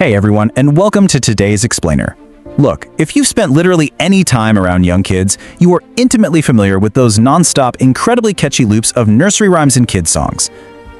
Hey everyone, and welcome to today's explainer. Look, if you've spent literally any time around young kids, you are intimately familiar with those non-stop, incredibly catchy loops of nursery rhymes and kids songs.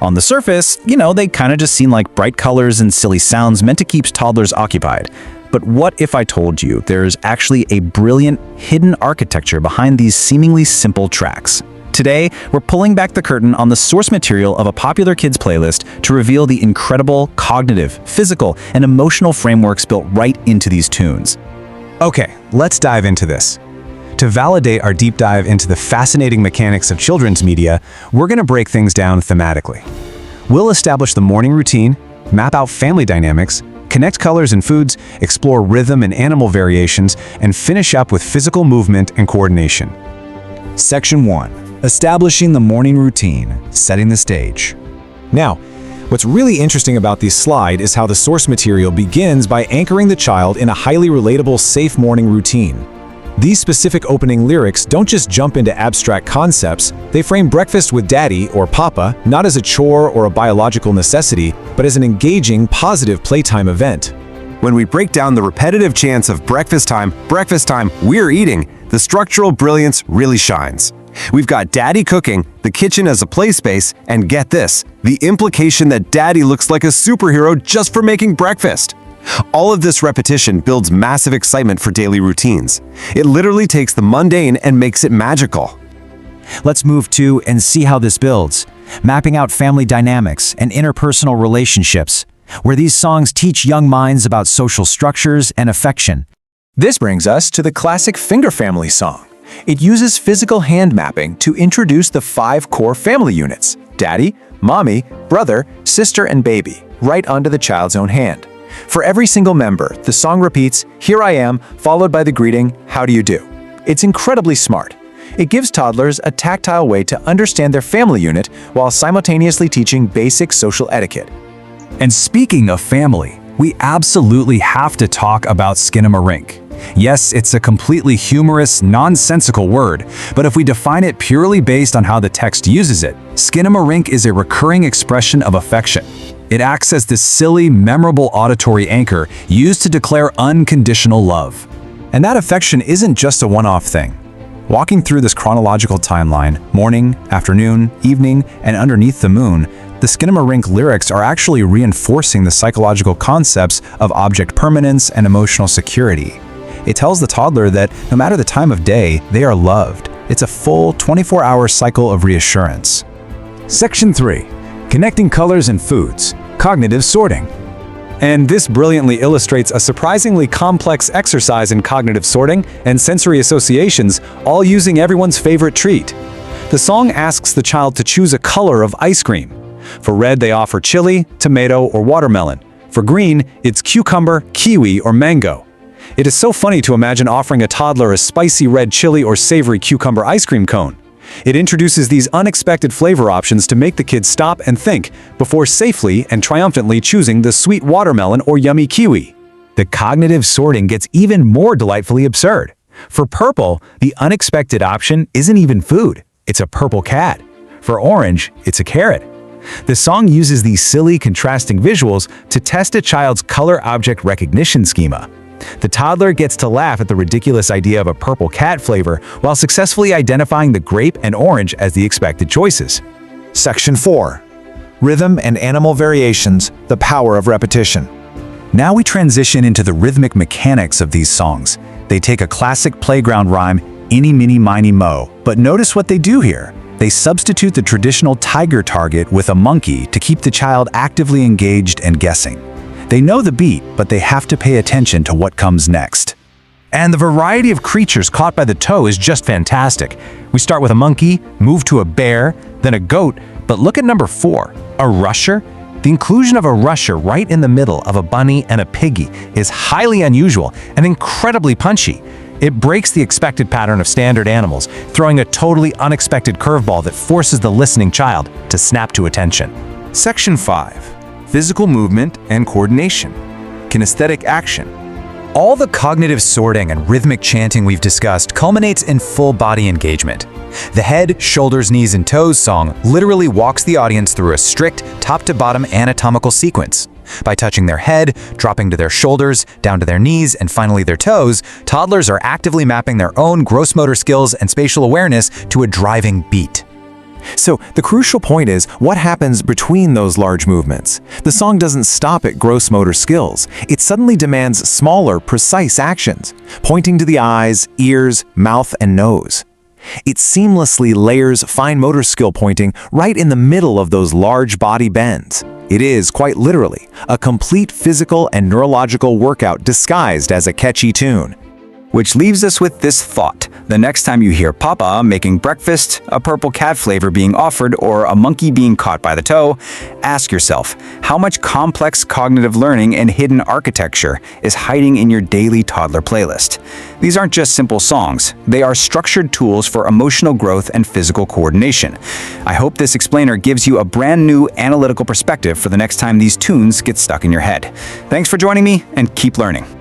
On the surface, they kind of just seem like bright colors and silly sounds meant to keep toddlers occupied. But what if I told you there's actually a brilliant, hidden architecture behind these seemingly simple tracks? Today, we're pulling back the curtain on the source material of a popular kids playlist to reveal the incredible cognitive, physical, and emotional frameworks built right into these tunes. Okay, let's dive into this. To validate our deep dive into the fascinating mechanics of children's media, we're going to break things down thematically. We'll establish the morning routine, map out family dynamics, connect colors and foods, explore rhythm and animal variations, and finish up with physical movement and coordination. Section 1. Establishing the morning routine, setting the stage. Now, what's really interesting about this slide is how the source material begins by anchoring the child in a highly relatable, safe morning routine. These specific opening lyrics don't just jump into abstract concepts, they frame breakfast with daddy or papa not as a chore or a biological necessity, but as an engaging, positive playtime event. When we break down the repetitive chants of breakfast time, we're eating, the structural brilliance really shines. We've got daddy cooking, the kitchen as a play space, and get this, the implication that daddy looks like a superhero just for making breakfast. All of this repetition builds massive excitement for daily routines. It literally takes the mundane and makes it magical. Let's move to and see how this builds, mapping out family dynamics and interpersonal relationships, where these songs teach young minds about social structures and affection. This brings us to the classic finger family song. It uses physical hand mapping to introduce the 5 core family units: daddy, mommy, brother, sister, and baby, right onto the child's own hand. For every single member, the song repeats, "Here I am," followed by the greeting, "How do you do?" It's incredibly smart. It gives toddlers a tactile way to understand their family unit while simultaneously teaching basic social etiquette. And speaking of family, we absolutely have to talk about skinamarink. Yes, it's a completely humorous, nonsensical word, but if we define it purely based on how the text uses it, skinamarink is a recurring expression of affection. It acts as this silly, memorable auditory anchor used to declare unconditional love. And that affection isn't just a one-off thing. Walking through this chronological timeline, morning, afternoon, evening, and underneath the moon, the skinamarink lyrics are actually reinforcing the psychological concepts of object permanence and emotional security. It tells the toddler that no matter the time of day, they are loved. It's a full 24-hour cycle of reassurance. Section 3. Connecting colors and foods, cognitive sorting. And this brilliantly illustrates a surprisingly complex exercise in cognitive sorting and sensory associations, all using everyone's favorite treat. The song asks the child to choose a color of ice cream. For red, they offer chili, tomato, or watermelon. For green, it's cucumber, kiwi, or mango. It is so funny to imagine offering a toddler a spicy red chili or savory cucumber ice cream cone. It introduces these unexpected flavor options to make the kids stop and think before safely and triumphantly choosing the sweet watermelon or yummy kiwi. The cognitive sorting gets even more delightfully absurd. For purple, the unexpected option isn't even food. It's a purple cat. For orange, it's a carrot. The song uses these silly, contrasting visuals to test a child's color object recognition schema. The toddler gets to laugh at the ridiculous idea of a purple cat flavor while successfully identifying the grape and orange as the expected choices. Section 4. Rhythm and animal variations, the power of repetition. Now we transition into the rhythmic mechanics of these songs. They take a classic playground rhyme, "Eeny, meeny, miny, mo," but notice what they do here. They substitute the traditional tiger target with a monkey to keep the child actively engaged and guessing. They know the beat, but they have to pay attention to what comes next. And the variety of creatures caught by the toe is just fantastic. We start with a monkey, move to a bear, then a goat, but look at number 4, a rusher. The inclusion of a rusher right in the middle of a bunny and a piggy is highly unusual and incredibly punchy. It breaks the expected pattern of standard animals, throwing a totally unexpected curveball that forces the listening child to snap to attention. Section 5. Physical movement and coordination, kinesthetic action. All the cognitive sorting and rhythmic chanting we've discussed culminates in full body engagement. The head, shoulders, knees, and toes song literally walks the audience through a strict top-to-bottom anatomical sequence. By touching their head, dropping to their shoulders, down to their knees, and finally their toes, toddlers are actively mapping their own gross motor skills and spatial awareness to a driving beat. So the crucial point is what happens between those large movements. The song doesn't stop at gross motor skills. It suddenly demands smaller, precise actions, pointing to the eyes, ears, mouth, and nose. It seamlessly layers fine motor skill pointing right in the middle of those large body bends. It is, quite literally, a complete physical and neurological workout disguised as a catchy tune. Which leaves us with this thought. The next time you hear Papa making breakfast, a purple cat flavor being offered, or a monkey being caught by the toe, ask yourself, how much complex cognitive learning and hidden architecture is hiding in your daily toddler playlist? These aren't just simple songs. They are structured tools for emotional growth and physical coordination. I hope this explainer gives you a brand new analytical perspective for the next time these tunes get stuck in your head. Thanks for joining me, and keep learning.